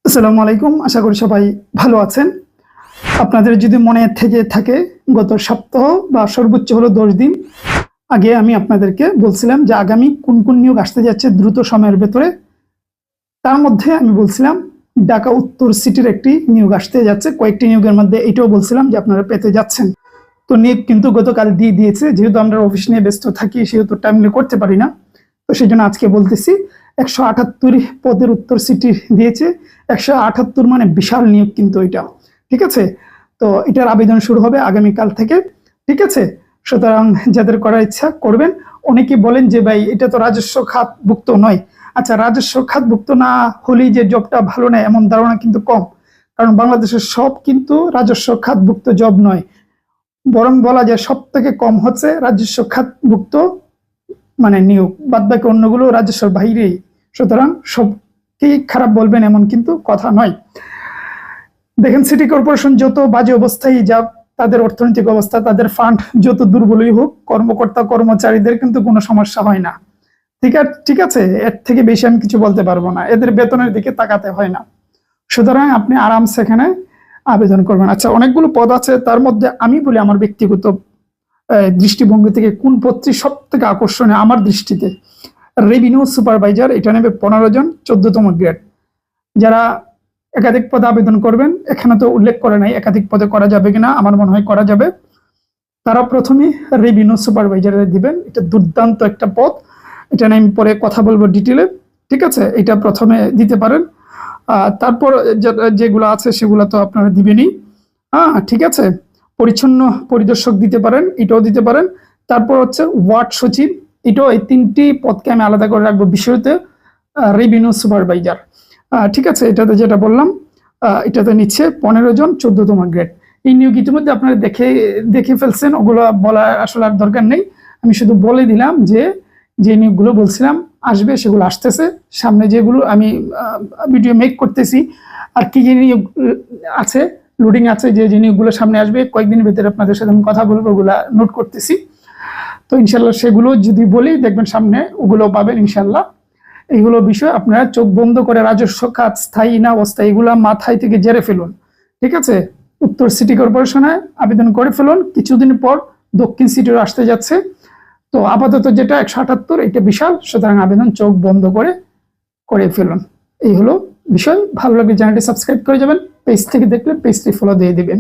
আসসালামু আলাইকুম, আশা করি সবাই ভালো আছেন। আপনাদের যদি মনে থেকে থাকে গত সপ্তাহ বা সর্বোচ্চ হলো 10 দিন আগে আমি আপনাদেরকে বলছিলাম যে আগামী কোন কোন নিয়োগ আসতে যাচ্ছে দ্রুত সময়ের ভেতরে। তার মধ্যে আমি বলছিলাম ঢাকা উত্তর সিটির একটি নিয়োগ আসতে যাচ্ছে। কয়েকটি নিয়োগের মধ্যে এটাও বলছিলাম যে আপনারা পেতে যাচ্ছেন। তো নিয়োগ কিন্তু গতকাল দিয়ে দিয়েছে। যেহেতু আমরা অফিস নিয়ে ব্যস্ত থাকি সেহেতু টাইমলি করতে পারি না, তো সেই জন্য আজকে বলতেছি 178 পদের উত্তর সিটি দিয়েছে। 178 মানে বিশাল নিয়োগ কিন্তু এটা, ঠিক আছে। তো এটার আবেদন শুরু হবে আগামীকাল থেকে, ঠিক আছে। সুতরাং যাদের করার ইচ্ছা করবেন। অনেকে বলেন যে ভাই এটা তো রাজস্ব খাতভুক্ত নয়। আচ্ছা, রাজস্ব খাতভুক্ত না হলেই যে জবটা ভালো নয় এমন ধারণা কিন্তু কম, কারণ বাংলাদেশের সব কিন্তু রাজস্ব খাতভুক্ত জব নয়, বরং বলা যায় সব থেকে কম হচ্ছে রাজস্ব খাতভুক্ত মানে নিয়োগ, বাদ বাকি অন্যগুলো রাজস্বের বাইরেই। সুতরাং সবকেই খারাপ বলবেন এমন কিন্তু কথা নয়। দেখেন, সিটি কর্পোরেশন যত বাজে অবস্থায় যাক, তাদের অর্থনৈতিক অবস্থা, তাদের ফান্ড যত দুর্বলই হোক, কর্মকর্তা কর্মচারীদের কিন্তু কোনো সমস্যা হয় না। ঠিক আছে, এর থেকে বেশি আমি কিছু বলতে পারবো না। এদের বেতনের দিকে তাকাতে হয় না। সুতরাং আপনি আরামসে এখানে আবেদন করবেন। আচ্ছা, অনেকগুলো পদ আছে, তার মধ্যে আমি বলি আমার ব্যক্তিগত দৃষ্টিভঙ্গি থেকে কোন পদটি সব থেকে আকর্ষণীয় আমার দৃষ্টিতে। রেভিনিউ সুপারভাইজার, এটা নেবে 15 জন, 14তম গ্রেড। যারা একাধিক পদে আবেদন করবেন, এখানে তো উল্লেখ করে নাই একাধিক পদে করা যাবে কিনা, আমার মনে হয় করা যাবে। তারা প্রথমে রেভিনিউ সুপারভাইজারে দিবেন। এটা দুর্দান্ত একটা পদ, এটা নিয়ে আমি পরে কথা বলবো ডিটেলে, ঠিক আছে। এটা প্রথমে দিতে পারেন। তারপর যেগুলো আছে সেগুলো তো আপনারা দিবেনই, ঠিক আছে। পরিচ্ছন্ন পরিদর্শক দিতে পারেন, এটাও দিতে পারেন। তারপর হচ্ছে ওয়ার্ড সচিব, এটাও, এই 3টি পদকে আমি আলাদা করে রাখবো বিষয়তে। রেভিনিউ সুপারভাইজার, ঠিক আছে। এটাতে যেটা বললাম, এটাতে নিচ্ছে 15 জন, 14তম গ্রেড। এই নিয়োগ ইতিমধ্যে আপনারা দেখে ফেলছেন, ওগুলো বলা আসলে আর দরকার নেই। আমি শুধু বলে দিলাম যে যে নিয়োগগুলো বলছিলাম আসবে সেগুলো আসতেছে। সামনে যেগুলো আমি ভিডিও মেক করতেছি, আর কি কি নিয়োগ আছে, লোডিং আছে, যে নিয়োগগুলো সামনে আসবে কয়েকদিনের ভিতরে আপনাদের সাথে আমি কথা বলবো, ওগুলা নোট করতেছি। তো ইনশাল্লাহ সেগুলো যদি বলি দেখবেন সামনে ওগুলো পাবেন ইনশাল্লাহ। এইগুলো বিষয় আপনারা চোখ বন্ধ করে রাজস্ব খাত স্থায়ী না অস্থায়ী এগুলো মাথায় থেকে জেরে ফেলুন, ঠিক আছে। উত্তর সিটি কর্পোরেশনে আবেদন করে ফেলুন। কিছুদিন পর দক্ষিণ সিটিও আসতে যাচ্ছে। তো আপাতত যেটা 178 এটা বিশাল, সুতরাং আবেদন চোখ বন্ধ করে ফেলুন। এই হলো বিষয়। ভালো লাগলে চ্যানেলটি সাবস্ক্রাইব করে যাবেন, পেজ থেকে দেখলে পেজটি ফলো দিয়ে দিবেন।